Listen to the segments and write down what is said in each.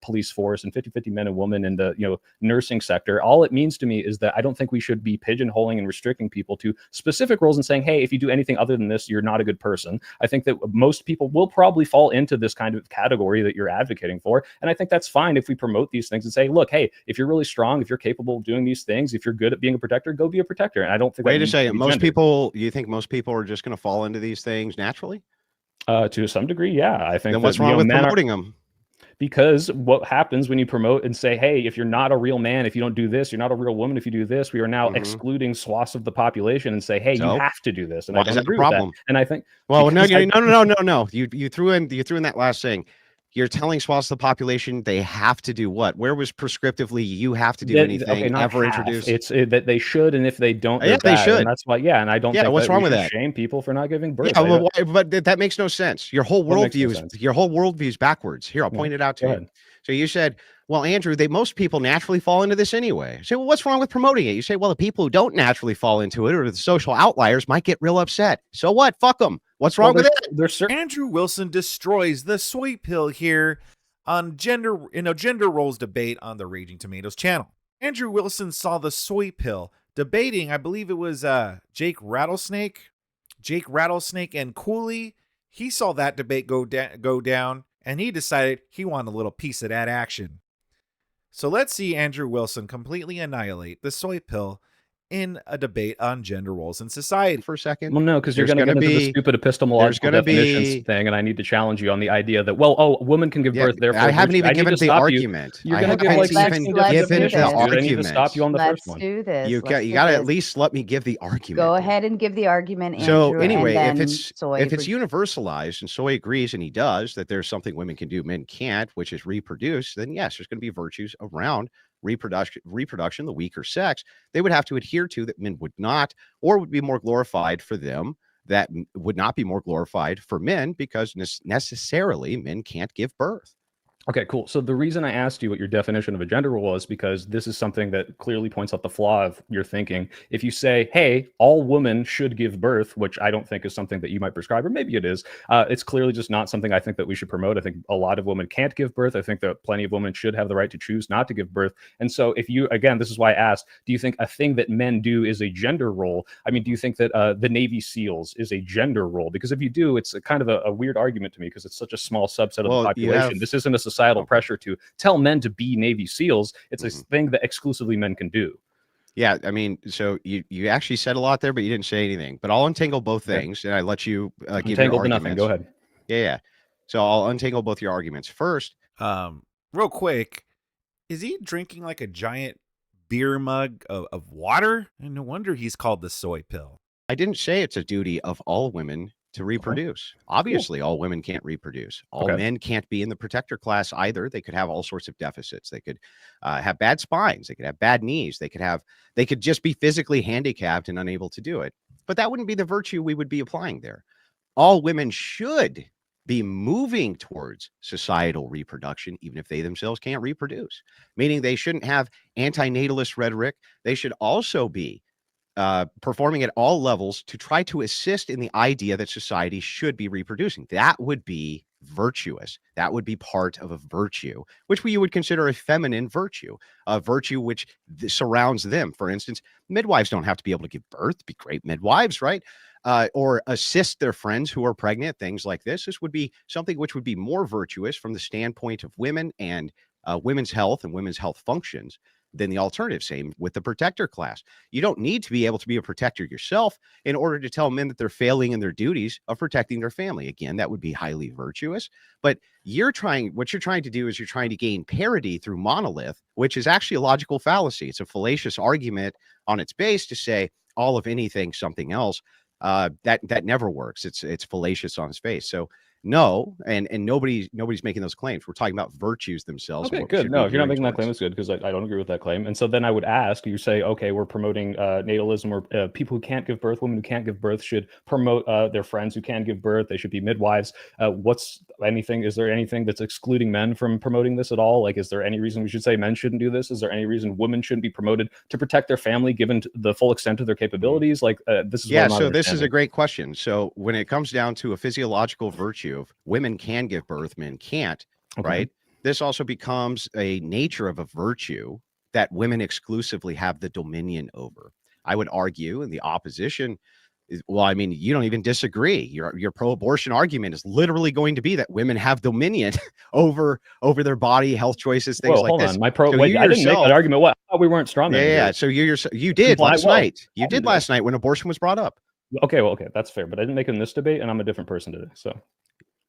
police force and 50-50 men and women in the nursing sector. All it means to me is that I don't think we should be pigeonholing and restricting people to specific roles and saying, hey, if you do anything other than this, you're not a good person. I think that most people will probably fall into this kind of category that you're advocating for. And I think that's fine if we promote these things and say, look, hey, if you're really strong, if you're capable of doing these things, if you're good at being a protector, go be a protector. And I don't think Wait a second. You think most people are just going to fall into these things naturally? To some degree, yeah. I think. Then what's wrong with promoting them? Because what happens when you promote and say, hey, if you're not a real man, if you don't do this, you're not a real woman if you do this, we are now excluding swaths of the population and say, hey, you have to do this. And I don't agree with that. And I think, well, no. You threw in that last thing. You're telling swaths of the population they have to do what? Where was prescriptively you have to do anything ever introduced? It's that they should, and if they don't, they should. And that's why, and I don't think what's wrong with that? Shame people for not giving birth. Yeah, but that makes no sense. Your whole worldview is backwards. Here, I'll point it out to you. So you said, well, Andrew, most people naturally fall into this anyway. I say, well, what's wrong with promoting it? You say, well, the people who don't naturally fall into it or the social outliers might get real upset. So what? Fuck them. What's wrong with it? Andrew Wilson destroys the Soy Pill here on gender roles debate on the Raging Tomatoes channel. Andrew Wilson saw the Soy Pill debating, I believe it was Jake Rattlesnake and Cooley. He saw that debate go down, and he decided he wanted a little piece of that action. So let's see Andrew Wilson completely annihilate the Soy Pill in a debate on gender roles in society. For a second. Well, no, because you're going to get into the stupid epistemological definitions thing, and I need to challenge you on the idea that, women can give birth, therefore I haven't even given the argument. You're going to give given the argument. I need to stop you on the first one. Let's do this. You got to at least let me give the argument. Go ahead and give the argument, Andrew. So anyway, if it's universalized, and Soy agrees, and he does, that there's something women can do, men can't, which is reproduce, then yes, there's going to be virtues around reproduction, the weaker sex, they would have to adhere to that men would not, or would be more glorified for them, that would not be more glorified for men, because necessarily men can't give birth. Okay, cool. So the reason I asked you what your definition of a gender role was, because this is something that clearly points out the flaw of your thinking. If you say, hey, all women should give birth, which I don't think is something that you might prescribe, or maybe it is, it's clearly just not something I think that we should promote. I think a lot of women can't give birth. I think that plenty of women should have the right to choose not to give birth. And so if you, again, this is why I asked, do you think a thing that men do is a gender role? I mean, do you think that the Navy SEALs is a gender role? Because if you do, it's a kind of a weird argument to me, because it's such a small subset of the population. This isn't a societal pressure to tell men to be Navy SEALs. It's a thing that exclusively men can do. Yeah, I mean, so you actually said a lot there, but you didn't say anything. But I'll untangle both things, and I let you give your arguments. Nothing. Go ahead. Yeah. So I'll untangle both your arguments. First, real quick, is he drinking like a giant beer mug of water? And no wonder he's called the Soy Pill. I didn't say it's a duty of all women to reproduce. Obviously, all women can't reproduce. All men can't be in the protector class either. They could have all sorts of deficits. They could have bad spines. They could have bad knees. They could just be physically handicapped and unable to do it. But that wouldn't be the virtue we would be applying there. All women should be moving towards societal reproduction, even if they themselves can't reproduce. Meaning they shouldn't have anti-natalist rhetoric. They should also be performing at all levels to try to assist in the idea that society should be reproducing. That would be virtuous. That would be part of a virtue, which you would consider a feminine virtue, a virtue which surrounds them. For instance, midwives don't have to be able to give birth, be great midwives, right? Or assist their friends who are pregnant, things like this. This would be something which would be more virtuous from the standpoint of women and women's health and women's health functions than the alternative. Same with the protector class. You don't need to be able to be a protector yourself in order to tell men that they're failing in their duties of protecting their family. Again, that would be highly virtuous. But what you're trying to do is you're trying to gain parity through monolith, which is actually a logical fallacy. It's a fallacious argument on its base to say all of anything, something else. That never works. It's fallacious on its face. So no, and nobody's making those claims. We're talking about virtues themselves. Okay, good. No, if you're not making that claim, it's good, because I don't agree with that claim. And so then I would ask, you say, okay, we're promoting natalism, or people who can't give birth, women who can't give birth should promote their friends who can give birth. They should be midwives. Is there anything that's excluding men from promoting this at all? Like, is there any reason we should say men shouldn't do this? Is there any reason women shouldn't be promoted to protect their family given the full extent of their capabilities? Like, this is this is a great question. So when it comes down to a physiological virtue, women can give birth, men can't, right? this also becomes a nature of a virtue that women exclusively have the dominion over. I would argue, and the opposition is, well, I mean, you don't even disagree. Your pro-abortion argument is literally going to be that women have dominion over their body, health choices, things like hold this. on. My pro. So wait, you I didn't make that yourself- argument. What? I thought we weren't strawman. Yeah. So you did last night. You I did did. last night when abortion was brought up. Okay, well, okay, that's fair. But I didn't make it in this debate, and I'm a different person today.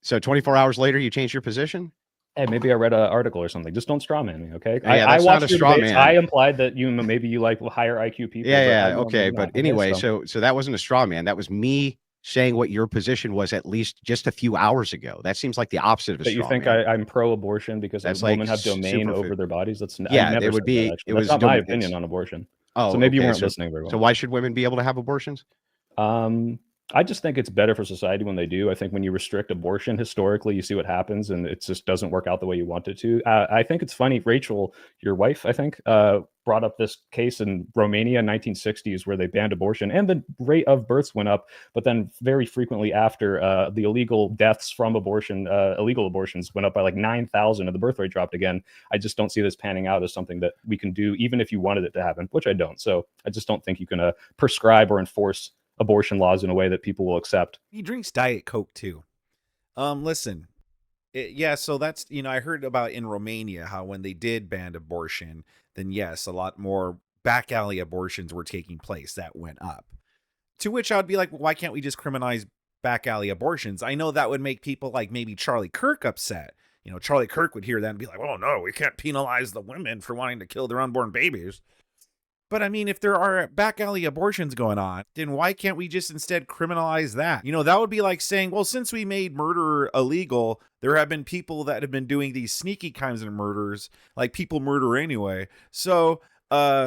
So 24 hours later, you changed your position. Hey, maybe I read an article or something. Just don't strawman me, okay? Yeah, I that's not watched a your straw debates. man. I implied that maybe you like higher IQ people. Yeah, okay. But anyway, so that wasn't a straw man. That was me saying what your position was at least just a few hours ago. That seems like the opposite of a that you straw think man. I'm pro-abortion because women have domain over their bodies. That's yeah, I never it would said be. that, it was that's not my opinion on abortion. Oh, so maybe you okay, weren't listening very well. So why should women be able to have abortions? I just think it's better for society when they do. I think when you restrict abortion, historically, you see what happens, and it just doesn't work out the way you want it to. I think it's funny. Rachel, your wife, I think, brought up this case in Romania in 1960s where they banned abortion, and the rate of births went up. But then very frequently after, the illegal deaths from abortion, illegal abortions went up by like 9,000, and the birth rate dropped again. I just don't see this panning out as something that we can do, even if you wanted it to happen, which I don't. So I just don't think you can prescribe or enforce abortion laws in a way that people will accept. He drinks Diet Coke too. Listen, so that's, I heard about in Romania how when they did ban abortion, then yes, a lot more back alley abortions were taking place. That went up. To which I'd be like, well, why can't we just criminalize back alley abortions? I know that would make people like maybe Charlie Kirk upset. Charlie Kirk would hear that and be like, oh no, we can't penalize the women for wanting to kill their unborn babies. But I mean, if there are back alley abortions going on, then why can't we just instead criminalize that? That would be like saying, well, since we made murder illegal, there have been people that have been doing these sneaky kinds of murders, like people murder anyway. So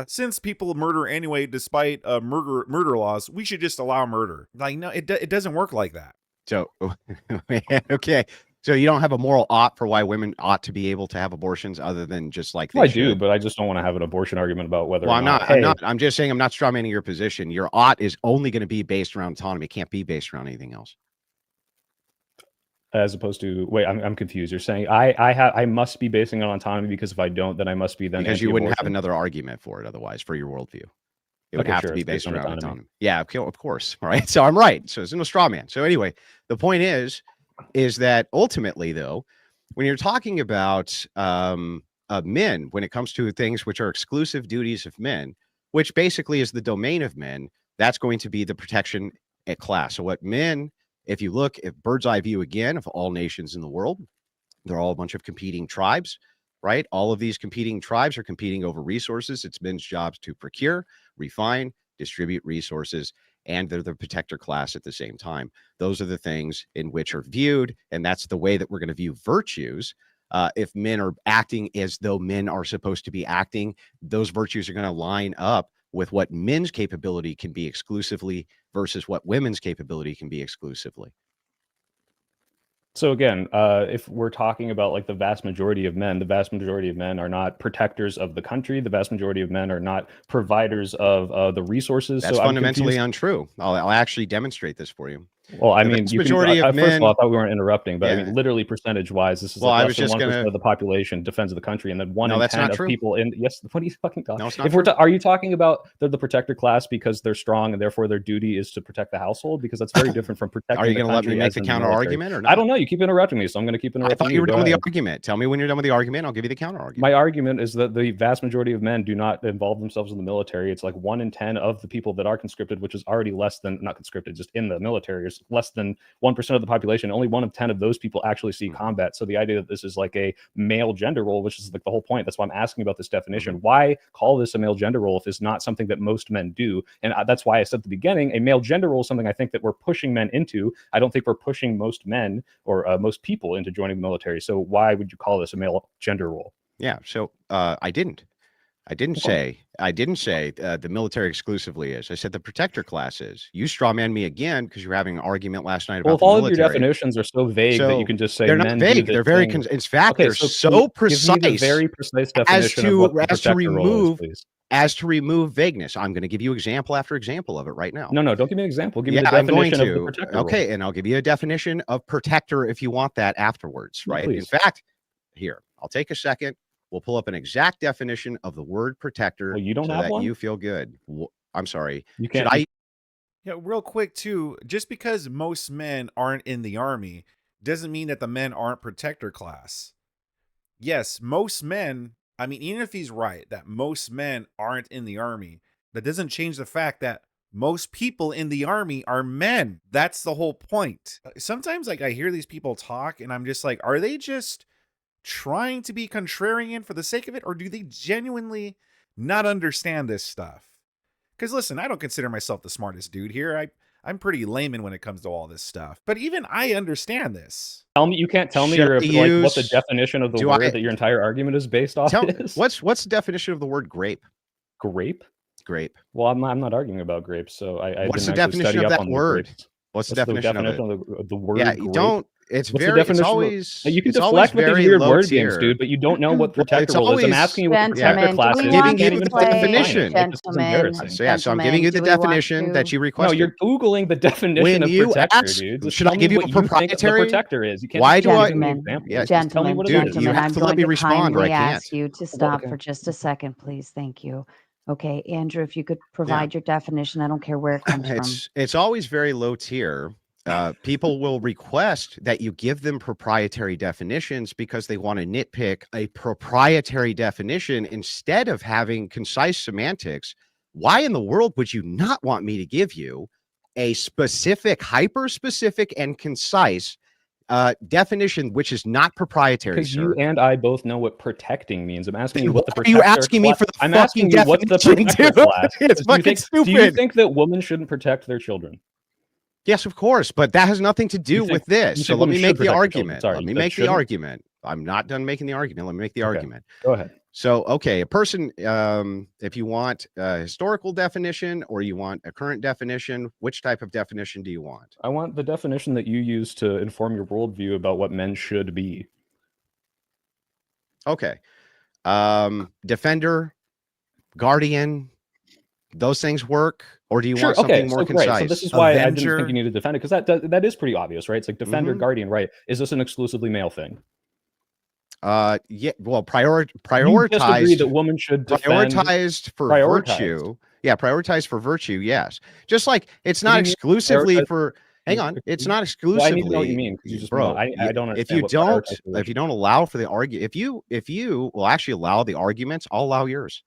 since people murder anyway, despite murder laws, we should just allow murder. Like, no, it doesn't work like that. So, okay. So you don't have a moral ought for why women ought to be able to have abortions other than just like I do, but I just don't want to have an abortion argument about whether or not. I'm just saying I'm not strawmanning your position. Your ought is only going to be based around autonomy. It can't be based around anything else. As opposed to, wait, I'm confused. You're saying I must be basing it on autonomy because if I don't, then I must be then because you wouldn't have another argument for it otherwise for your worldview. It would have to be based around autonomy. Yeah, of course. All right. So I'm right. So it's no straw man. So anyway, the point is that ultimately, though, when you're talking about men, when it comes to things which are exclusive duties of men, which basically is the domain of men, that's going to be the protection at class. So what men, if you look at bird's eye view again of all nations in the world, they're all a bunch of competing tribes, right? All of these competing tribes are competing over resources. It's men's jobs to procure, refine, distribute resources, and they're the protector class at the same time. Those are the things in which are viewed, and that's the way that we're going to view virtues. If men are acting as though men are supposed to be acting, those virtues are going to line up with what men's capability can be exclusively versus what women's capability can be exclusively. So again, if we're talking about like the vast majority of men are not protectors of the country. The vast majority of men are not providers of the resources. That's so fundamentally untrue. I'll actually demonstrate this for you. Well, I mean, majority of men. First of all, I thought we weren't interrupting, but I mean, literally percentage-wise, this is like less than 1% of the population defends the country, and then 1 in 10 of people in. Yes, what are you fucking talking? No, it's not true. Are you talking about they're the protector class because they're strong and therefore their duty is to protect the household? Because that's very different from protecting. Are you going to let me make the counter argument or not? I don't know. You keep interrupting me, so I'm going to keep interrupting. I thought you were done with the argument. Tell me when you're done with the argument. I'll give you the counter argument. My argument is that the vast majority of men do not involve themselves in the military. It's like 1 in 10 of the people that are conscripted, which is already less than not conscripted, just in the military, is less than 1% of the population. Only 1 of 10 of those people actually see combat. So the idea that this is like a male gender role, which is like the whole point. That's why I'm asking about this definition. Why call this a male gender role if it's not something that most men do? And that's why I said at the beginning, a male gender role is something I think that we're pushing men into. I don't think we're pushing most men or most people into joining the military. So why would you call this a male gender role? Yeah. So I didn't say the military exclusively is. I said the protector class is. You strawman me again because you were having an argument last night about if all of your definitions are so vague that you can just say they're not vague. They're very. In fact, they're so precise. Give me the very precise definition as to remove vagueness. I'm going to give you example after example of it right now. No, don't give me an example. Give me the definition of the protector. Okay, and I'll give you a definition of protector if you want that afterwards. Right. Please. In fact, here I'll take a second. We'll pull up an exact definition of the word protector. Well, you don't so have that one? you feel good. I'm sorry. You Should can't. I? Yeah, real quick too, just because most men aren't in the army doesn't mean that the men aren't protector class. Yes, most men, I mean, even if he's right that most men aren't in the army, that doesn't change the fact that most people in the army are men. That's the whole point. Sometimes like I hear these people talk and I'm just like, are they just trying to be contrarian for the sake of it, or do they genuinely not understand this stuff? Because listen, I don't consider myself the smartest dude here. I'm pretty layman when it comes to all this stuff. But even I understand this. Tell me, you can't tell me Should your, I like, what the use- definition of the do word I- that your entire argument is based off is. What's the definition of the word grape? Grape? Grape. Well, I'm not arguing about grapes, so I What's didn't the actually definition study of up that on the word? grapes. What's the What's definition of it? of the word Yeah, grape? you don't. It's What's very. the definition? It's always. You can it's always deflect with these very weird low word tier. games, dude, but you don't know what Well, protector it's role is. I'm always- asking you what the Gentlemen, protector class do we is. want You can't to even play- fucking define it. definition? Like, this is embarrassing. So yeah, so I'm giving you the Gentlemen, do we want definition that to- you No, requested. you're Googling the definition When of you protector, ask- dude. Just should I tell me give you what a think proprietary- the protector is. You can't Why just do I- give me an Gentlemen, example. Yeah, Just tell me what it is. Dude, you gentlemen, have I'm to let going me to respond, or I kindly can't. ask you to stop okay. for just a second, please. Thank you. Okay, Andrew, if you could provide your definition, I don't care where it comes from. It's always very low tier. People will request that you give them proprietary definitions because they want to nitpick a proprietary definition instead of having concise semantics. Why in the world would you not want me to give you a specific, hyper-specific, and concise definition, which is not proprietary, Because sir? you and I both know what protecting means. I'm asking you Then what the why are you protector asking me for the I'm asking you fucking what's the definition, protector dude? class. It's Do you fucking think- Do you stupid. think that women shouldn't protect their children? Yes, of course, but that has nothing to do You think- with this. you So think let me women make should the protect their children? argument. Sorry, Let you me said make the shouldn't? argument. I'm not done making the argument. Let me make the Okay. argument. Go ahead. So, okay, a person, if you want a historical definition or you want a current definition, which type of definition do you want? I want the definition that you use to inform your worldview about what men should be. Okay. Defender, guardian, those things work? Or do you want something more concise? Right. So this is why I didn't Avenger. think you need to defend it, because that is pretty obvious, right? It's like defender, Mhm. guardian, right? Is this an exclusively male thing? Yeah, well, You just agree prioritized that women should defend. prioritized for prioritized. virtue. Yeah, prioritized for virtue. Yes. Just like it's What do not you mean exclusively prioritize- for. Hang on, it's not Well, exclusively. I need to know what you mean, 'cause you just bro. I don't If understand you what don't, prioritize for if you don't allow for the argument, if you will actually allow the arguments, I'll allow yours.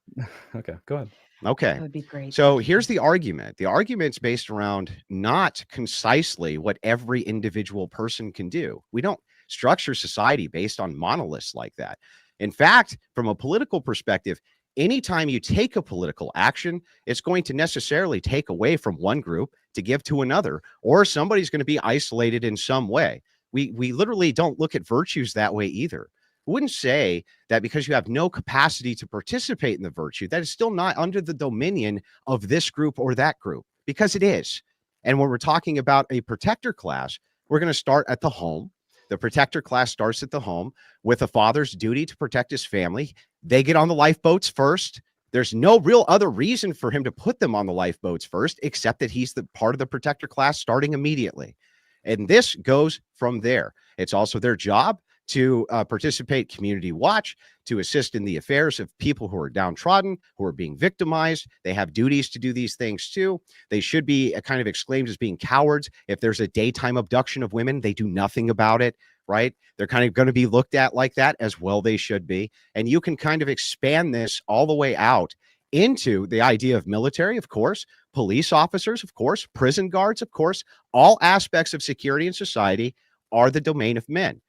Okay, go ahead. Okay. That would be great. So Thank you. here's the argument. The argument's based around not concisely what every individual person can do. We don't structure society based on monoliths like that. In fact, from a political perspective, anytime you take a political action, it's going to necessarily take away from one group to give to another, or somebody's going to be isolated in some way. We literally don't look at virtues that way either. I wouldn't say that because you have no capacity to participate in the virtue, that is still not under the dominion of this group or that group, because it is. And when we're talking about a protector class, we're going to start at the home. The protector class starts at the home with a father's duty to protect his family. They get on the lifeboats first. There's no real other reason for him to put them on the lifeboats first, except that he's the part of the protector class starting immediately. And this goes from there. It's also their job to participate community watch, to assist in the affairs of people who are downtrodden, who are being victimized. They have duties to do these things too. They should be kind of exclaimed as being cowards. If there's a daytime abduction of women, they do nothing about it, right? They're kind of going to be looked at like that, as well they should be. And you can kind of expand this all the way out into the idea of military, of course, police officers, of course, prison guards, of course. All aspects of security and society are the domain of men.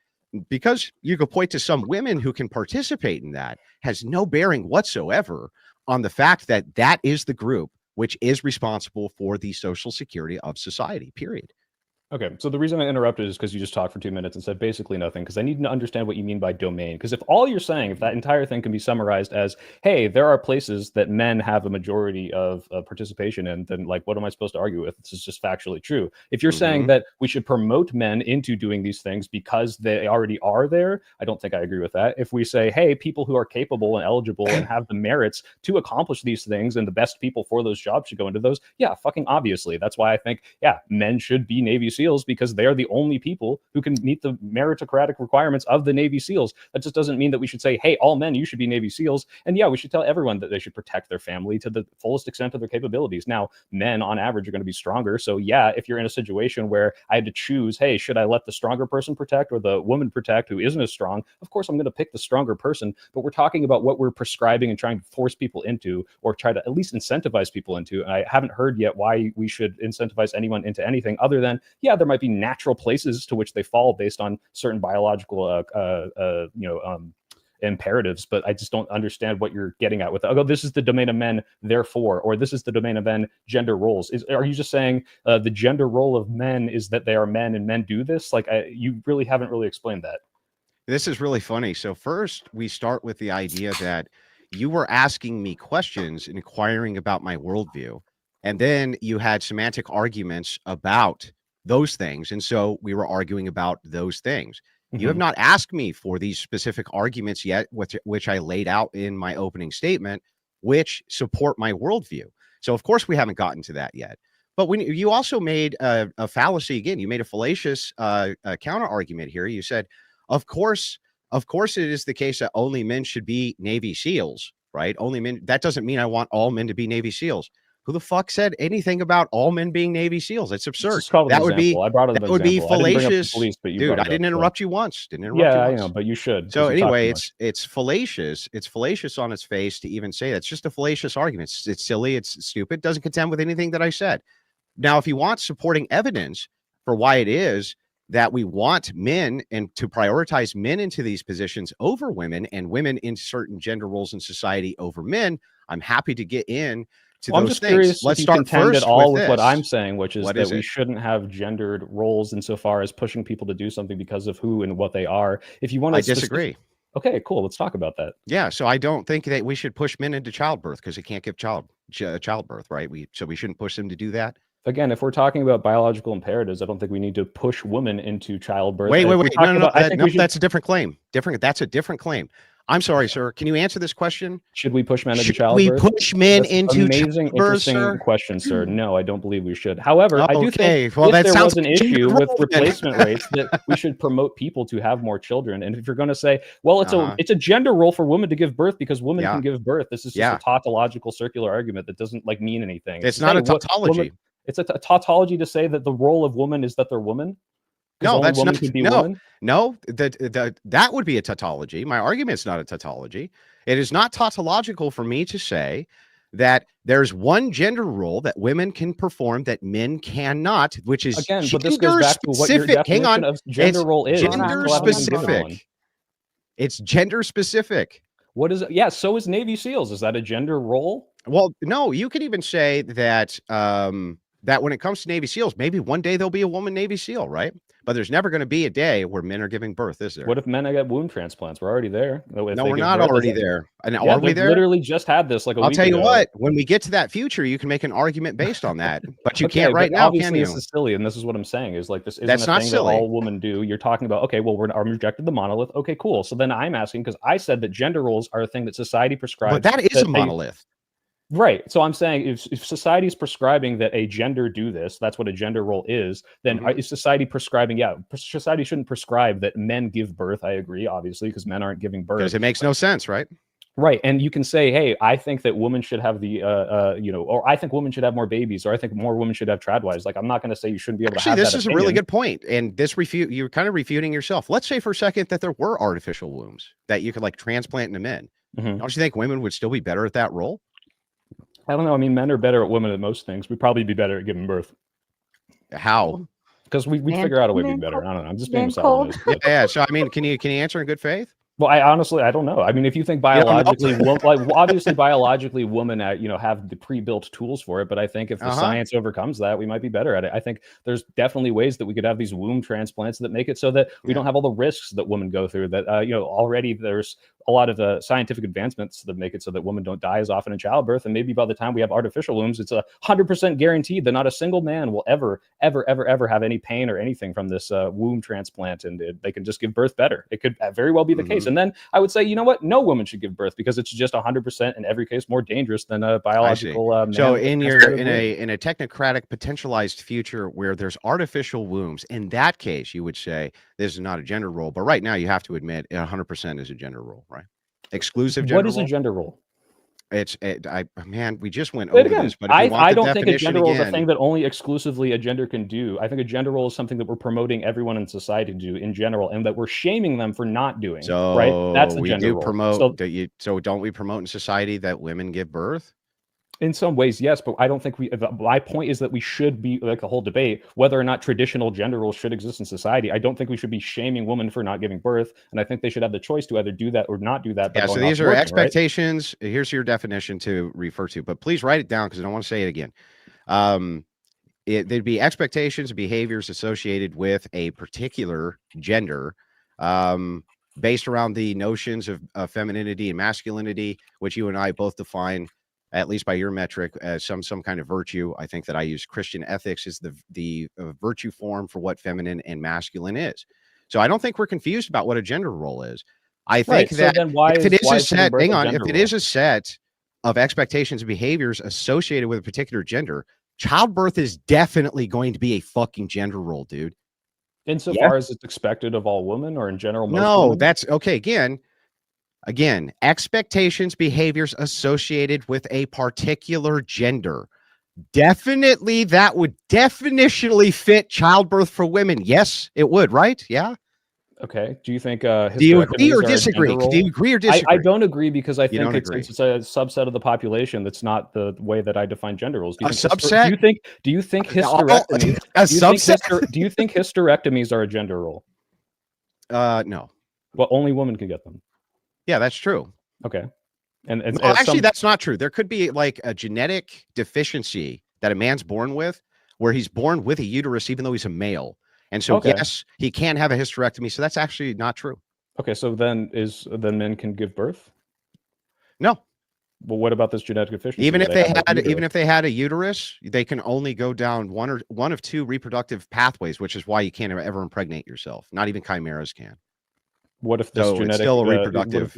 Because you could point to some women who can participate in that has no bearing whatsoever on the fact that that is the group which is responsible for the social security of society, period. Okay, so the reason I interrupted is because you just talked for 2 minutes and said basically nothing, because I need to understand what you mean by domain. Because if all you're saying, if that entire thing can be summarized as, hey, there are places that men have a majority of participation in, then like, what am I supposed to argue with? This is just factually true. If you're saying that we should promote men into doing these things because they already are there, I don't think I agree with that. If we say, hey, people who are capable and eligible and have the merits to accomplish these things and the best people for those jobs should go into those, yeah, fucking obviously. That's why I think, yeah, men should be Navy SEALs because they are the only people who can meet the meritocratic requirements of the Navy SEALs. That just doesn't mean that we should say, hey, all men, you should be Navy SEAls. And yeah, we should tell everyone that they should protect their family to the fullest extent of their capabilities. Now, men on average are going to be stronger. So yeah, if you're in a situation where I had to choose, hey, should I let the stronger person protect or the woman protect who isn't as strong? Of course, I'm going to pick the stronger person. But we're talking about what we're prescribing and trying to force people into, or try to at least incentivize people into. And I haven't heard yet why we should incentivize anyone into anything other than, yeah, there might be natural places to which they fall based on certain biological, imperatives, but I just don't understand what you're getting at with it. Oh, this is the domain of men, therefore, or this is the domain of men, gender roles. Are you just saying the gender role of men is that they are men and men do this? Like, you really haven't really explained that. This is really funny. So first, we start with the idea that you were asking me questions and inquiring about my worldview, and then you had semantic arguments about those things, and so we were arguing about those things. You have not asked me for these specific arguments yet, which I laid out in my opening statement, which support my worldview. So, of course, we haven't gotten to that yet. But when you also made a fallacy again, you made a fallacious counter argument here. You said, of course, it is the case that only men should be Navy SEALs, right? Only men. That doesn't mean I want all men to be Navy SEAls. Who the fuck said anything about all men being Navy SEAls? It's absurd. That would be fallacious. Dude, I didn't interrupt you once. Didn't interrupt you once. I know, but you should. So anyway, it's fallacious. It's fallacious on its face to even say that. It's just a fallacious argument. It's silly. It's stupid. Doesn't contend with anything that I said. Now, if you want supporting evidence for why it is that we want men and to prioritize men into these positions over women and women in certain gender roles in society over men, I'm happy to get in. I'm just curious. Let's start first with what I'm saying, which is that we shouldn't have gendered roles insofar as pushing people to do something because of who and what they are. If you want to, I disagree. Okay, cool. Let's talk about that. Yeah, so I don't think that we should push men into childbirth because they can't give childbirth, right? So we shouldn't push them to do that. Again, if we're talking about biological imperatives, I don't think we need to push women into childbirth. Wait. No, that's a different claim. That's a different claim. I'm sorry, sir. Can you answer this question? Should we push men into childbirth? We push men into amazing, interesting sir? Question, sir. No, I don't believe we should. However, I do think if there was an issue with replacement rates, that we should promote people to have more children. And if you're going to say, well, it's a gender role for women to give birth because women can give birth, this is just a tautological circular argument that doesn't mean anything. It's not a tautology. It's a tautology to say that the role of woman is that they're women. No, that's not. No, that would be a tautology. My argument is not a tautology. It is not tautological for me to say that there's one gender role that women can perform that men cannot, which is again. But this goes back to what your definition of gender role is. Gender specific. It's gender specific. What is it? Yeah. So is Navy SEALs. Is that a gender role? Well, no. You could even say that. That when it comes to Navy SEALs, maybe one day there'll be a woman Navy SEAL, right? But there's never going to be a day where men are giving birth, is there? What if men get womb transplants? We're already there. No, we're not already there. And are we there? Literally just had this like a week ago. I'll tell you what, when we get to that future, you can make an argument based on that. But you can't right now, can you? This is silly, and this is what I'm saying, is like this isn't a thing that all women do. You're talking about, okay, well, I'm rejected the monolith. Okay, cool. So then I'm asking, because I said that gender roles are a thing that society prescribes. But that is a monolith. Right. So I'm saying if society is prescribing that a gender do this, that's what a gender role is, then is society prescribing? Yeah, society shouldn't prescribe that men give birth. I agree, obviously, because men aren't giving birth. Because it makes no sense, right? Right. And you can say, hey, I think that women should have or I think women should have more babies, or I think more women should have tradwives. Like, I'm not going to say you shouldn't be able to have that. This is a really good point. And you're kind of refuting yourself. Let's say for a second that there were artificial wombs that you could like transplant into men. Don't you think women would still be better at that role? I don't know. I mean, men are better at women at most things. We'd probably be better at giving birth. How? Because we figure out a way to be better. I don't know. I'm just being misogynistic. Yeah. So I mean, can you answer in good faith? Well, I don't know. I mean, if you think biologically, obviously biologically, women have the pre-built tools for it. But I think if the science overcomes that, we might be better at it. I think there's definitely ways that we could have these womb transplants that make it so that we don't have all the risks that women go through. That already there's a lot of scientific advancements that make it so that women don't die as often in childbirth. And maybe by the time we have artificial wombs, it's 100% guaranteed that not a single man will ever have any pain or anything from this womb transplant, and they can just give birth better. It could very well be the case. And then I would say, you know what? No woman should give birth, because it's just 100% in every case more dangerous than a biological man. So in a technocratic potentialized future where there's artificial wombs, in that case, you would say this is not a gender role. But right now, you have to admit 100% is a gender role, right? Exclusive gender role. What is a gender role? Man, we just went over this, but if you want I the don't think a gender role is a again, thing that only exclusively a gender can do. I think a gender role is something that we're promoting everyone in society to do in general, and that we're shaming them for not doing. so right? That's a we gender do role. promote so don't we promote in society that women give birth? In some ways, yes, but I don't think my point is that we should be, like, a whole debate whether or not traditional gender roles should exist in society. I don't think we should be shaming women for not giving birth, and I think they should have the choice to either do that or not do that. Yeah, so these are expectations. Right? Here's your definition to refer to, but please write it down because I don't want to say it again. There'd be expectations, behaviors associated with a particular gender, based around the notions of femininity and masculinity, which you and I both define, at least by your metric, as some kind of virtue. I think that I use Christian ethics as the virtue form for what feminine and masculine is. So I don't think we're confused about what a gender role is. I think that if it is a set of expectations and behaviors associated with a particular gender, childbirth is definitely going to be a fucking gender role, dude. Insofar as it's expected of all women, or in general, most women? That's okay. Again, expectations, behaviors associated with a particular gender. Definitely, that would definitionally fit childbirth for women. Yes, it would, right? Yeah. Okay. Do you think do you agree or disagree? Do you agree or disagree? I don't agree, because I think it's a subset of the population. That's not the way that I define gender roles. A subset? Do you think hysterectomies? A subset? Do you think hysterectomies are a gender role? No. Well, only women can get them. Yeah, that's true. Okay. Actually, that's not true. There could be like a genetic deficiency that a man's born with, where he's born with a uterus, even though he's a male. And so, yes, he can have a hysterectomy. So that's actually not true. Okay. So then men can give birth? No. Well, what about this genetic deficiency? Even if they had a uterus, they can only go down one of two reproductive pathways, which is why you can't ever impregnate yourself. Not even chimeras can. What if this genetic still a reproductive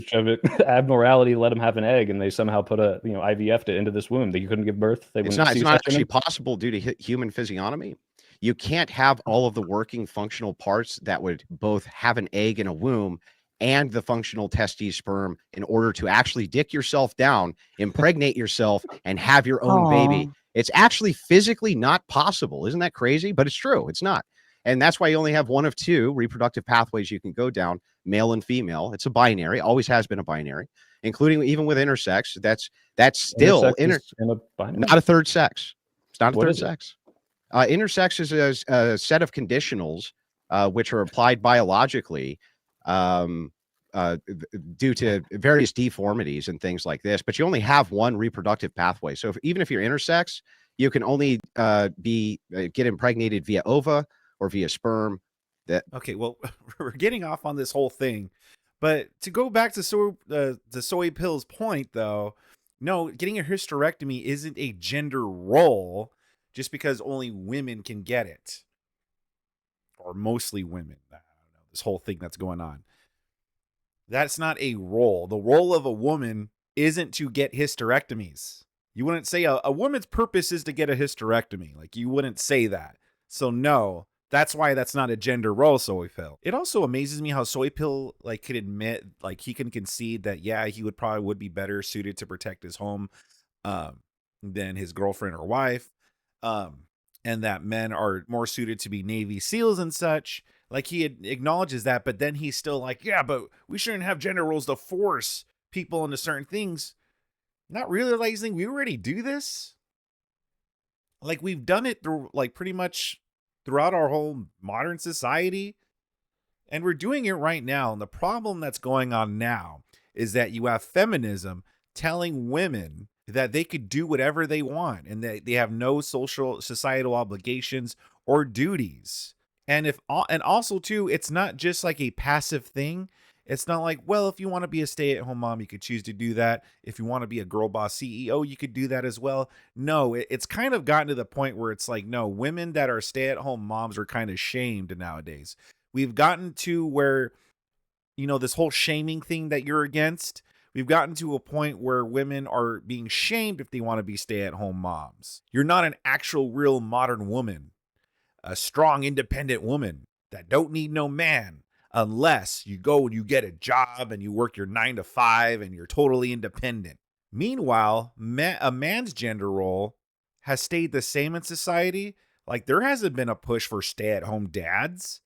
abnormality let them have an egg, and they somehow put IVF'd it into this womb that you couldn't give birth? It's not actually possible due to human physiognomy. You can't have all of the working functional parts that would both have an egg in a womb and the functional testes, sperm, in order to actually dick yourself down, impregnate yourself, and have your own baby. It's actually physically not possible. Isn't that crazy? But it's true. It's not. And that's why you only have one of two reproductive pathways you can go down, male and female. It's a binary, always has been a binary, including even with intersex. That's still not a third sex. It's not a third sex. Intersex is a set of conditionals which are applied biologically due to various deformities and things like this. But you only have one reproductive pathway. So even if you're intersex, you can only get impregnated via ova or via sperm. Okay, well, we're getting off on this whole thing, but to go back to Soy Pill's point, though, no, getting a hysterectomy isn't a gender role just because only women can get it, or mostly women. I don't know, this whole thing that's going on. That's not a role. The role of a woman isn't to get hysterectomies. You wouldn't say a woman's purpose is to get a hysterectomy. Like, you wouldn't say that. So no. That's why that's not a gender role, Soy Pill. It also amazes me how Soy Pill could admit, he can concede that, yeah, he would be better suited to protect his home than his girlfriend or wife, and that men are more suited to be Navy SEALs and such. He acknowledges that, but then he's still like, yeah, but we shouldn't have gender roles to force people into certain things. Not realizing we already do this. We've done it through pretty much throughout our whole modern society, and we're doing it right now. And the problem that's going on now is that you have feminism telling women that they could do whatever they want and that they have no societal obligations or duties. And also too, it's not just a passive thing. It's not like, well, if you want to be a stay-at-home mom, you could choose to do that. If you want to be a girl boss CEO, you could do that as well. No, it's kind of gotten to the point where it's like, no, women that are stay-at-home moms are kind of shamed nowadays. We've gotten to where, this whole shaming thing that you're against, we've gotten to a point where women are being shamed if they want to be stay-at-home moms. You're not an actual real modern woman, a strong, independent woman that don't need no man. Unless you go and you get a job and you work your 9 to 5 and you're totally independent. Meanwhile, a man's gender role has stayed the same in society. Like, there hasn't been a push for stay-at-home dads.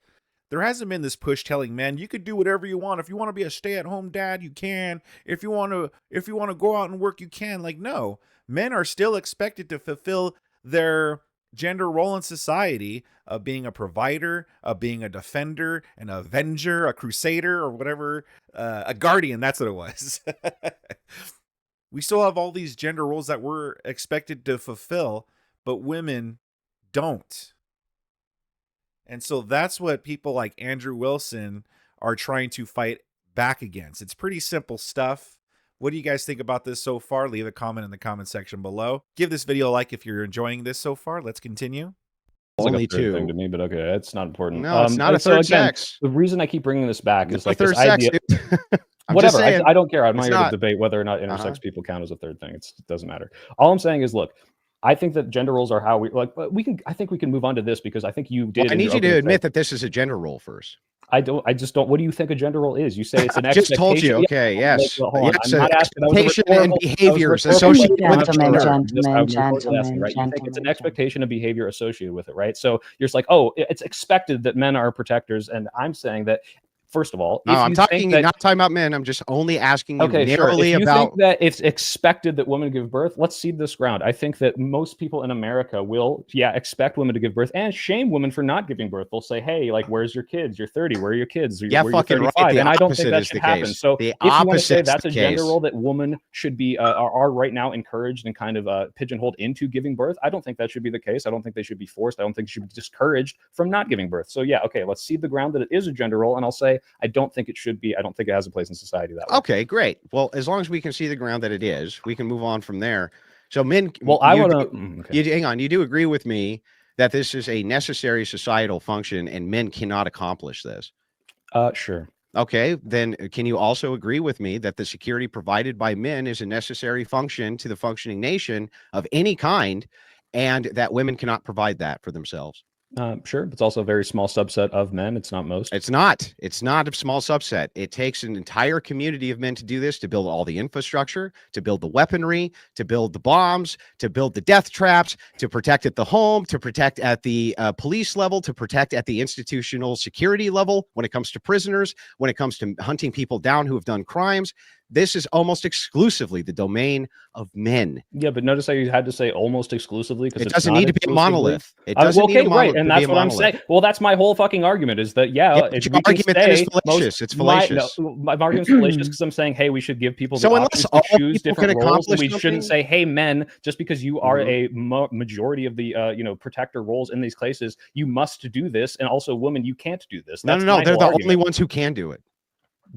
There hasn't been this push telling men, you could do whatever you want. If you want to be a stay-at-home dad, you can. If you want to go out and work, you can. Like, no, men are still expected to fulfill their gender role in society of being a provider, of being a defender, an avenger, a crusader, or whatever, a guardian. That's what it was. We still have all these gender roles that we're expected to fulfill, but women don't. And so that's what people like Andrew Wilson are trying to fight back against. It's pretty simple stuff. What do you guys think about this so far? Leave a comment in the comment section below. Give this video a like if you're enjoying this so far. Let's continue. It's Only like a third two thing to me, but okay, it's not important. No, it's not a so third again, sex. The reason I keep bringing this back is It's a like third this sex, idea. dude. I'm Whatever. just saying, I don't care. I'm not it's here not. to debate whether or not intersex people count as a third thing. It doesn't matter. All I'm saying is, look, I think that gender roles are how we like. But I think we can move on to this because I think you did. Well, I need you to admit that this is a gender role first. I just don't. What do you think a gender role is? You say it's an I just told you. expectation. Okay. Yeah, Yes. hold on. Yes, I'm not asking. That was a expectation and rhetorical- behaviors that was a associated rhetorical with question. gender. I'm rhetorically asking, right? You think it's an expectation of behavior associated with it, right? So you're just like, oh, it's expected that men are protectors, and I'm saying that. First of all, No, if I'm you talking think that, not talking about men. I'm just only asking you okay, sure. narrowly If you about think that it's expected that women give birth, let's cede this ground. I think that most people in America will, expect women to give birth and shame women for not giving birth. They'll say, "Hey, like, where's your kids? You're 30. Where are your kids? Yeah, where fucking you're 35?" right. The And I don't think opposite that is should the happen. case. So The if you want to say opposite's that's the a gender case. role that women should be are right now encouraged and kind of pigeonholed into giving birth, I don't think that should be the case. I don't think they should be forced. I don't think they should be discouraged from not giving birth. So yeah, okay, let's cede the ground that it is a gender role, and I'll say I don't think it should be. I don't think it has a place in society that way. Okay, great. Well, as long as we can see the ground that it is, we can move on from there. So men, Well, I want to. Hang on. You do agree with me that this is a necessary societal function and men cannot accomplish this? Sure. Okay, then can you also agree with me that the security provided by men is a necessary function to the functioning nation of any kind, and that women cannot provide that for themselves? Sure. It's also a very small subset of men. It's not most. It's not a small subset. It takes an entire community of men to do this, to build all the infrastructure, to build the weaponry, to build the bombs, to build the death traps, to protect at the home, to protect at the police level, to protect at the institutional security level, when it comes to prisoners, when it comes to hunting people down who have done crimes. This is almost exclusively the domain of men. Yeah, but notice how you had to say almost exclusively, because it doesn't need to be a monolith. It doesn't need a monolith. Right, and that's what I'm saying. Well, that's my whole fucking argument is that your argument then is fallacious. It's fallacious. My argument's fallacious because I'm saying, hey, we should give people the option to choose different roles. And we shouldn't say, hey, men, just because you are a majority of the protector roles in these cases, you must do this, and also women, you can't do this. No, they're the only ones who can do it.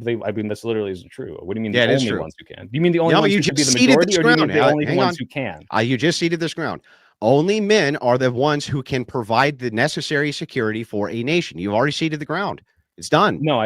I mean, this literally isn't true. What do you mean? Yeah, the only ones who can? Do you mean the only ones who should be the majority, or do you mean the only ones who can? You just ceded this ground. Only men are the ones who can provide the necessary security for a nation. You've already ceded the ground. It's done. No,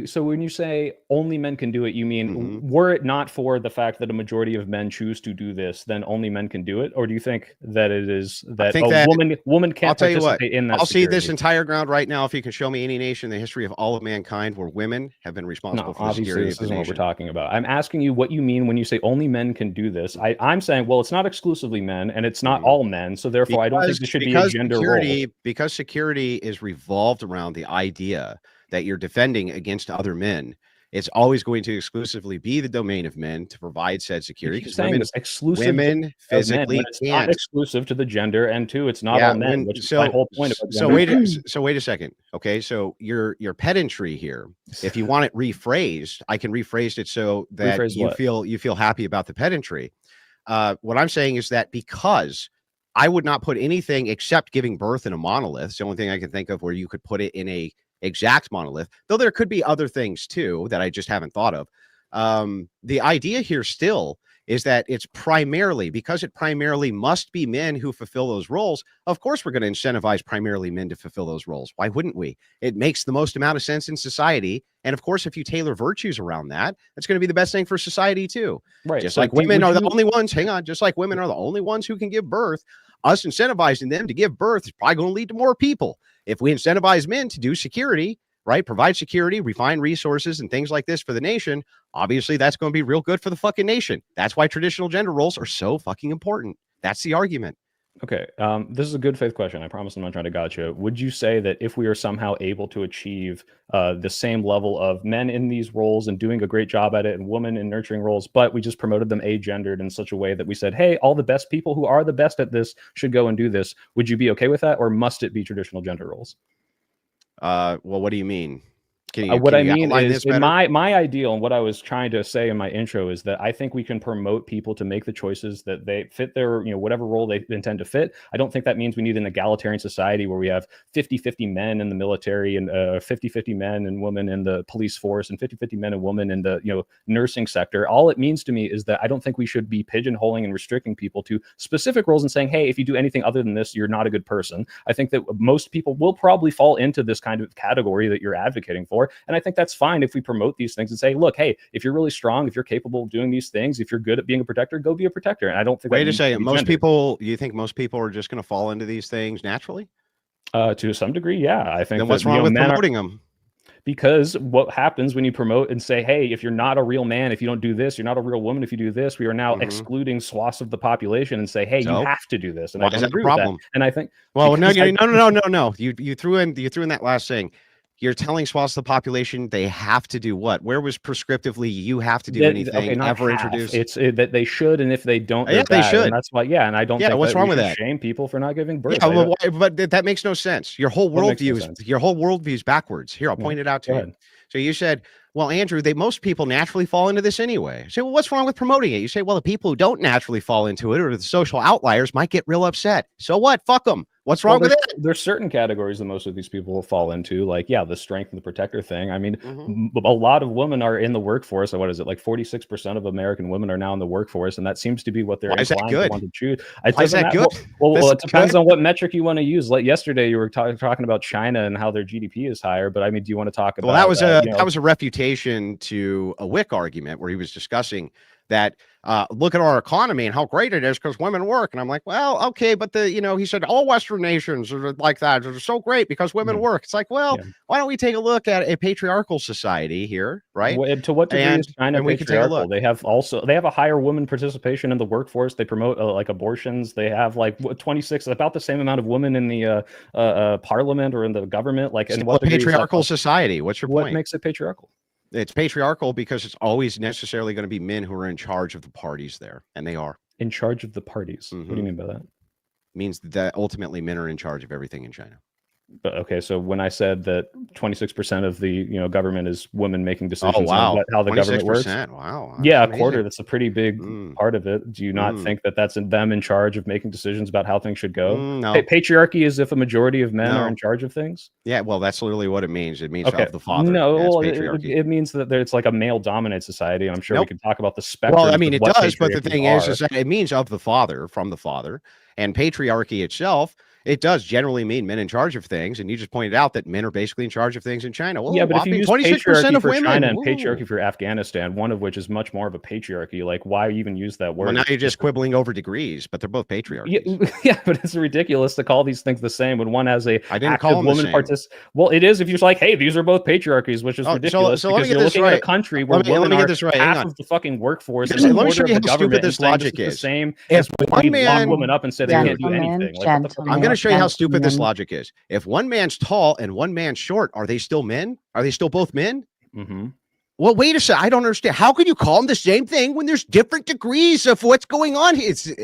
so when you say only men can do it, you mean were it not for the fact that a majority of men choose to do this, then only men can do it? Or do you think that it is that a woman can't participate in that? I'll see this entire ground right now if you can show me any nation in the history of all of mankind where women have been responsible for the security of the nation. This isn't what we're talking about. I'm asking you what you mean when you say only men can do this. I'm saying, well, it's not exclusively men and it's not all men, so therefore I don't think there should be a gender role. Because security is revolved around the idea that you're defending against other men, it's always going to exclusively be the domain of men to provide said security. Because women physically can't. It's not exclusive to the gender, and two, it's not all men. Which is my whole point about gender. So wait a second. Okay, so your pedantry here. If you want it rephrased, I can rephrase it so that you feel happy about the pedantry. What I'm saying is that because I would not put anything except giving birth in a monolith. It's the only thing I can think of where you could put it in a exact monolith, though there could be other things too that I just haven't thought of. The idea here still is that it's primarily, because it primarily must be men who fulfill those roles. Of course, we're going to incentivize primarily men to fulfill those roles. Why wouldn't we? It makes the most amount of sense in society. And of course, if you tailor virtues around that, that's going to be the best thing for society too. Right. Just So like women are the only ones, hang on, just like women are the only ones who can give birth, us incentivizing them to give birth is probably going to lead to more people. If we incentivize men to do security, right, provide security, refine resources and things like this for the nation, obviously that's going to be real good for the fucking nation. That's why traditional gender roles are so fucking important. That's the argument. Okay. This is a good faith question. I promise I'm not trying to gotcha. Would you say that if we are somehow able to achieve the same level of men in these roles and doing a great job at it and women in nurturing roles, but we just promoted them agendered in such a way that we said, hey, all the best people who are the best at this should go and do this, would you be okay with that? Or must it be traditional gender roles? Well, what do you mean? What I mean is, in my ideal, and what I was trying to say in my intro is that I think we can promote people to make the choices that they fit their, whatever role they intend to fit. I don't think that means we need an egalitarian society where we have 50-50 men in the military and 50-50 men and women in the police force and 50-50 men and women in the nursing sector. All it means to me is that I don't think we should be pigeonholing and restricting people to specific roles and saying, hey, if you do anything other than this, you're not a good person. I think that most people will probably fall into this kind of category that you're advocating for. And I think that's fine if we promote these things and say, look, hey, if you're really strong, if you're capable of doing these things, if you're good at being a protector, go be a protector. And I don't think wait a second, you think most people are just going to fall into these things naturally? To some degree, yeah. I think then what's wrong with promoting them? Because what happens when you promote and say, hey, if you're not a real man, if you don't do this, you're not a real woman if you do this, we are now excluding swaths of the population and say, hey, you have to do this. And I don't agree with that. And I think, well, no. You threw in that last thing. You're telling swaths of the population they have to do what? Where was prescriptively you have to do anything ever introduced? It's that they should, and if they don't, they should. And that's why, and I don't. Yeah, think what's wrong with that? Shame people for not giving birth. Yeah, but that makes no sense. Your whole worldview is backwards. Here, I'll point it out to you. So you said, well, Andrew, most people naturally fall into this anyway. I say, well, what's wrong with promoting it? You say, well, the people who don't naturally fall into it or the social outliers might get real upset. So what? Fuck them. What's wrong with it? There's certain categories that most of these people will fall into, like, the strength and the protector thing. I mean, a lot of women are in the workforce. So what is it? Like 46% of American women are now in the workforce. And that seems to be what they're inclined to want to choose. Why is that good? Well, it depends on what metric you want to use. Like yesterday, you were talking about China and how their GDP is higher. But I mean, do you want to talk about that was a refutation to a Wick argument where he was discussing that look at our economy and how great it is because women work. And I'm like, well, okay, but he said all Western nations are like that. They're so great because women work. It's like, well, why don't we take a look at a patriarchal society here, right? To what degree is China patriarchal? They have a higher women participation in the workforce. They promote like abortions. They have like 26, about the same amount of women in the parliament or in the government. Like, and what patriarchal society? What's your point? What makes it patriarchal? It's patriarchal because it's always necessarily going to be men who are in charge of the parties there, and they are in charge of the parties. What do you mean by that? Means that ultimately men are in charge of everything in China. But okay, so when I said that 26% of the government is women making decisions on how the government works, wow, a quarter. That's a pretty big part of it. Do you not think that that's them in charge of making decisions about how things should go? No. Patriarchy is if a majority of men are in charge of things. Yeah, well, that's literally what it means. It means of the father. No, it means that it's like a male-dominated society. I'm sure we can talk about the spectrum. Well, I mean, it does, but the thing is that it means of the father, from the father, and patriarchy itself. It does generally mean men in charge of things, and you just pointed out that men are basically in charge of things in China. Well, but if you use 26% of women, China and patriarchy for Afghanistan, one of which is much more of a patriarchy, like why even use that word? Well, now you're just quibbling over degrees, but they're both patriarchies. Yeah, but it's ridiculous to call these things the same when one has a I didn't call them woman Well, it is if you're like, hey, these are both patriarchies, which is ridiculous because you're looking at a country where women are half of the fucking workforce. Let me show you how stupid this logic is. The same as one woman up and say they can't do anything. I'm going to show you how stupid this logic is. If one man's tall and one man's short, are they still men? Are they still both men? Well, wait a second. I don't understand. How can you call them the same thing when there's different degrees of what's going on?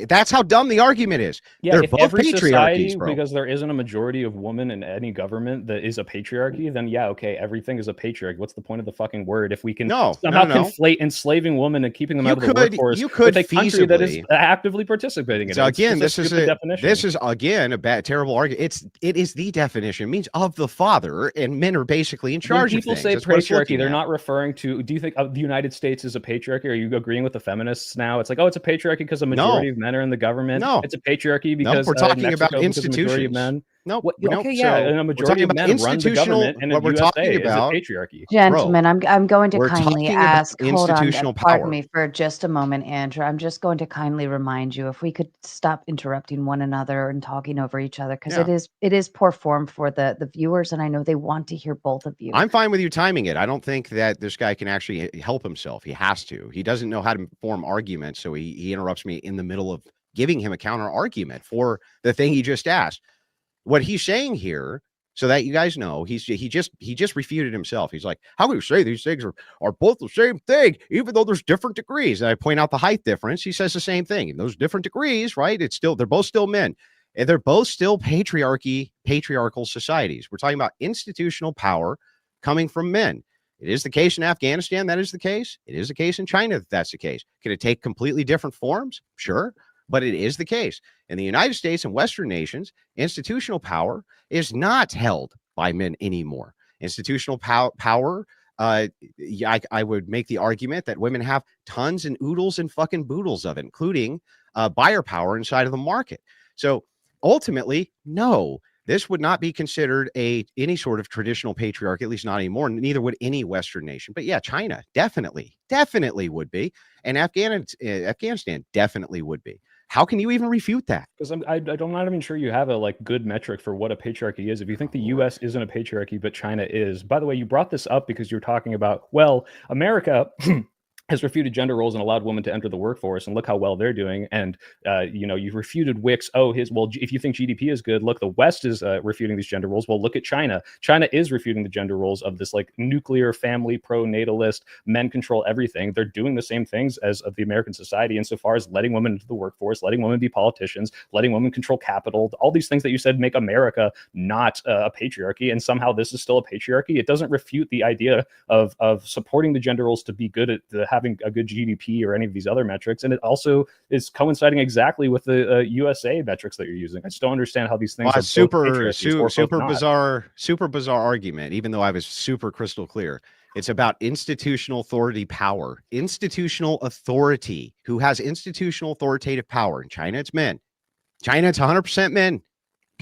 That's how dumb the argument is. Yeah, They're if both every patriarchies, society, bro. because there isn't a majority of women in any government that is a patriarchy, then yeah, okay, everything is a patriarchy. What's the point of the fucking word if we can somehow conflate enslaving women and keeping them out of the workforce with a country that is actively participating in it? So again, this is a bad, terrible argument. It is the definition. It means of the father, and men are basically in charge of things. When people say patriarchy, they're not referring to. Do you think the United States is a patriarchy? Are you agreeing with the feminists now? It's like, oh, it's a patriarchy because a majority of men are in the government. No, it's a patriarchy because we're talking about institutions. Of men. No, okay, yeah, and a majority of men run the government, and what we're talking about is a patriarchy. Gentlemen, I'm going to kindly ask. Hold on, power. Pardon me for just a moment, Andrew. I'm just going to kindly remind you if we could stop interrupting one another and talking over each other, because it is poor form for the viewers, and I know they want to hear both of you. I'm fine with you timing it. I don't think that this guy can actually help himself. He has to. He doesn't know how to form arguments, so he interrupts me in the middle of giving him a counter argument for the thing he just asked. What he's saying here, so that you guys know, he just refuted himself. He's like, how can you say these things are both the same thing, even though there's different degrees? And I point out the height difference. He says the same thing. And those different degrees, right? They're both still men. And they're both still patriarchal societies. We're talking about institutional power coming from men. It is the case in Afghanistan. That is the case. It is the case in China. That's the case. Can it take completely different forms? Sure. But it is the case. In the United States and Western nations, institutional power is not held by men anymore. Institutional power, I would make the argument that women have tons and oodles and fucking boodles of it, including buyer power inside of the market. So ultimately, no, this would not be considered any sort of traditional patriarchy, at least not anymore. Neither would any Western nation. But yeah, China definitely would be. And Afghanistan definitely would be. How can you even refute that? Because I'm not even sure you have a good metric for what a patriarchy is. If you think the U.S. isn't a patriarchy, but China is. By the way, you brought this up because you're talking about, well, America has refuted gender roles and allowed women to enter the workforce, and look how well they're doing. And you've refuted Wicks. If you think GDP is good, look, the West is refuting these gender roles. Well, look at China. China is refuting the gender roles of this nuclear family pro-natalist, men control everything. They're doing the same things as of the American society insofar as letting women into the workforce, letting women be politicians, letting women control capital. All these things that you said make America not a patriarchy, and somehow this is still a patriarchy. It doesn't refute the idea of supporting the gender roles to be good at having a good GDP or any of these other metrics, and it also is coinciding exactly with the USA metrics that you're using. I just don't understand how these things are super bizarre argument, even though I was super crystal clear. It's about institutional authority power. Institutional authority. Who has institutional authoritative power? In China, it's men. China, it's 100% men.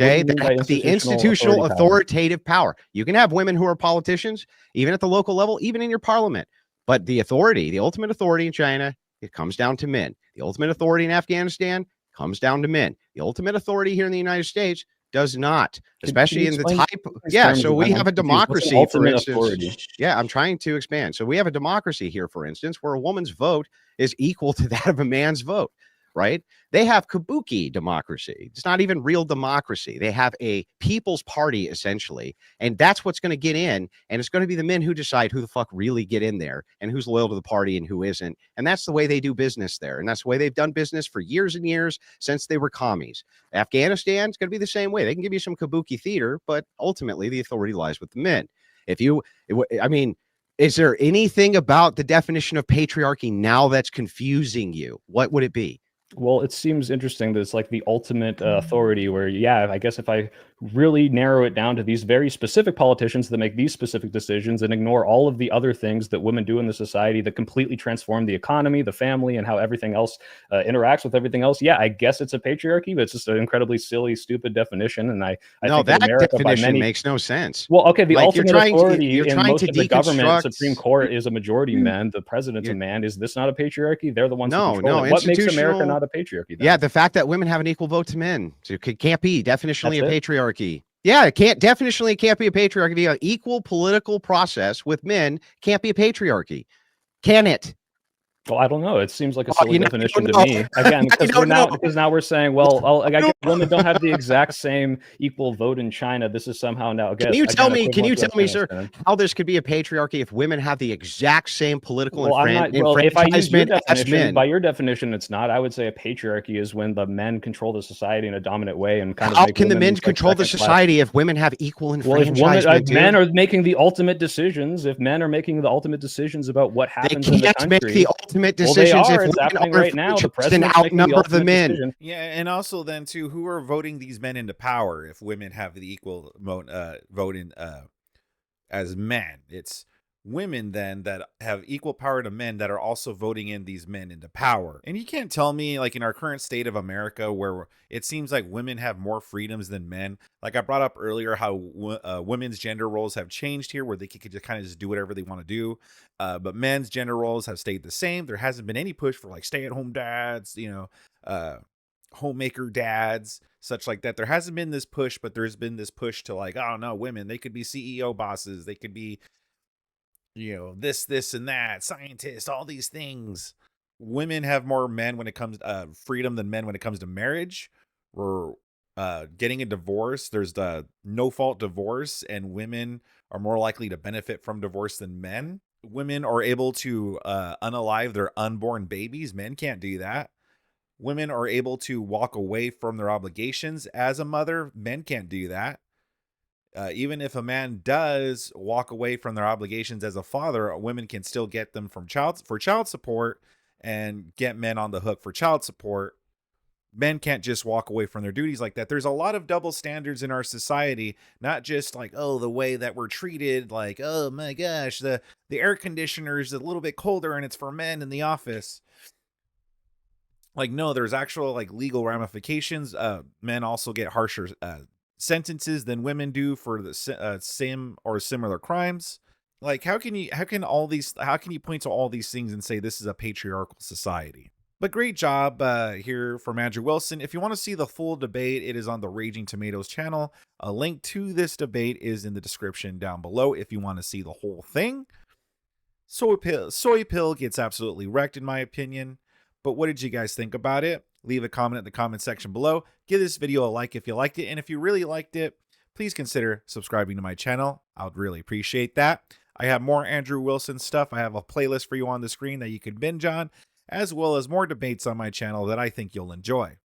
Okay, the institutional authoritative power. You can have women who are politicians, even at the local level, even in your parliament. But the authority, the ultimate authority in China, it comes down to men. The ultimate authority in Afghanistan comes down to men. The ultimate authority here in the United States does not, especially in the type. Yeah, so we have a democracy, for instance. Yeah, I'm trying to expand. So we have a democracy here, for instance, where a woman's vote is equal to that of a man's vote. Right? They have kabuki democracy. It's not even real democracy. They have a people's party, essentially. And that's what's going to get in. And it's going to be the men who decide who the fuck really get in there and who's loyal to the party and who isn't. And that's the way they do business there. And that's the way they've done business for years and years since they were commies. Afghanistan's going to be the same way. They can give you some kabuki theater, but ultimately the authority lies with the men. Is there anything about the definition of patriarchy now that's confusing you? What would it be? Well, it seems interesting that it's the ultimate authority where, I guess if I really narrow it down to these very specific politicians that make these specific decisions and ignore all of the other things that women do in the society that completely transform the economy, the family, and how everything else interacts with everything else. Yeah, I guess it's a patriarchy, but it's just an incredibly silly, stupid definition. And I think that America, definition makes no sense. Well, okay, the ultimate authority in most of the government, Supreme Court, is a majority man. The president's a man. Is this not a patriarchy? They're the ones who control it. What makes America not a patriarchy then? Yeah, the fact that women have an equal vote to men. So it can't be definitionally a patriarchy. Yeah, it can't be a patriarchy. An equal political process with men can't be a patriarchy. Can it? Well, I don't know. It seems like a Oh, silly you definition don't to know. me. Again, I because don't know. now we're saying, well, I guess don't women don't have the exact same equal vote in China. This is somehow now, Can you again, tell me, equivalent to sir, Afghanistan. how this could be a patriarchy if women have the exact same political Well, I'm not. Well, if I use your enfranchisement as definition, men? by your definition, it's not. I would say a patriarchy is when the men control the society in a dominant way and kind of How make can the women men these, like, control the second-class. society if women have equal Well, if enfranchisement, men dude? are making the ultimate decisions, if men are making the ultimate decisions about what They happens in the can't make country, the ultimate well, they decisions if are. It's women happening are right now. The enfranchised and president's making the outnumber the ultimate men. decision. Yeah, and also then too, who are voting these men into power if women have the equal vote in as men? It's women then that have equal power to men that are also voting in these men into power. And you can't tell me, like, in our current state of America where it seems like women have more freedoms than men. Like I brought up earlier how women's gender roles have changed here, where they could just kind of just do whatever they want to do, but men's gender roles have stayed the same. There hasn't been any push for like stay-at-home dads, homemaker dads, such like that. There hasn't been this push, but there's been this push to, like, oh no, women, they could be CEO bosses, they could be, this and that, scientists, all these things. Women have more men when it comes freedom than men when it comes to marriage. Or getting a divorce. There's the no fault divorce, and women are more likely to benefit from divorce than men. Women are able to unalive their unborn babies. Men can't do that. Women are able to walk away from their obligations as a mother. Men can't do that. Even if a man does walk away from their obligations as a father, women can still get them for child support and get men on the hook for child support. Men can't just walk away from their duties like that. There's a lot of double standards in our society, not just like, oh, the way that we're treated, like, oh my gosh, the air conditioner is a little bit colder and it's for men in the office. Like, no, there's actual like legal ramifications. Men also get harsher sentences than women do for the same or similar crimes. Like, how can you point to all these things and say this is a patriarchal society? But great job here from Andrew Wilson. If you want to see the full debate, it is on the Raging Tomatoes channel. A link to this debate is in the description down below if you want to see the whole thing. Soy Pill gets absolutely wrecked in my opinion. But what did you guys think about it? Leave a comment in the comment section below. Give this video a like if you liked it. And if you really liked it, please consider subscribing to my channel. I would really appreciate that. I have more Andrew Wilson stuff. I have a playlist for you on the screen that you can binge on, as well as more debates on my channel that I think you'll enjoy.